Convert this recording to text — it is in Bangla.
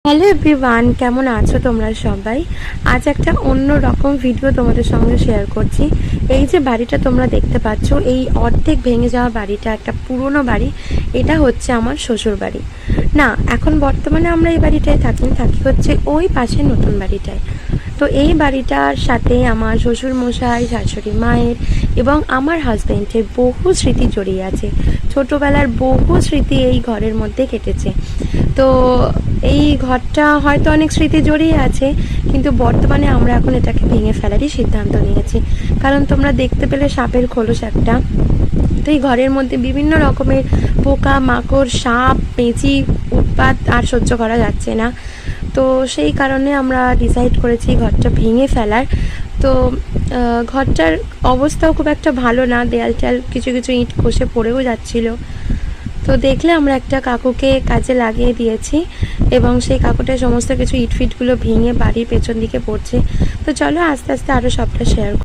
হ্যালো এভরিওয়ান, কেমন আছো তোমরা সবাই? আজ একটা অন্য রকম ভিডিও তোমাদের সঙ্গে শেয়ার করছি। এই যে বাড়িটা তোমরা দেখতে পাচ্ছ, এই অর্ধেক ভেঙে যাওয়া বাড়িটা একটা পুরনো বাড়ি। এটা হচ্ছে আমার শ্বশুর বাড়ি। না, এখন বর্তমানে আমরা এই বাড়িটায় থাকি হচ্ছে ওই পাশে নতুন বাড়িটায়। তো এই বাড়িটার সাথে আমার শ্বশুর মশাই, শাশুড়ি মায়ের এবং আমার হাজব্যান্ডের বহু স্মৃতি জড়িয়ে আছে। ছোটোবেলার বহু স্মৃতি এই ঘরের মধ্যে কেটেছে। তো এই ঘরটা হয়তো অনেক স্মৃতি জড়িয়ে আছে, কিন্তু বর্তমানে আমরা এখন এটাকে ভেঙে ফেলারই সিদ্ধান্ত নিয়েছি। কারণ তোমরা দেখতে পেলে সাপের খোলস একটা। তো এই ঘরের মধ্যে বিভিন্ন রকমের পোকা মাকড়, সাপ, পেঁচি উৎপাত আর সহ্য করা যাচ্ছে না। তো সেই কারণে আমরা ডিসাইড করেছি ঘরটা ভেঙে ফেলার। তো ঘরটার অবস্থাও খুব একটা ভালো না, দেয়াল টেয়াল কিছু কিছু ইট খসে পড়েও যাচ্ছিল। তো দেখলে আমরা একটা কাকুকে কাজে লাগিয়ে দিয়েছি এবং সেই কাকুটার সমস্ত কিছু ইট ফিটগুলো ভেঙে বাড়ির পেছন দিকে পড়ছে। তো চলো আস্তে আস্তে আরও সবটা শেয়ার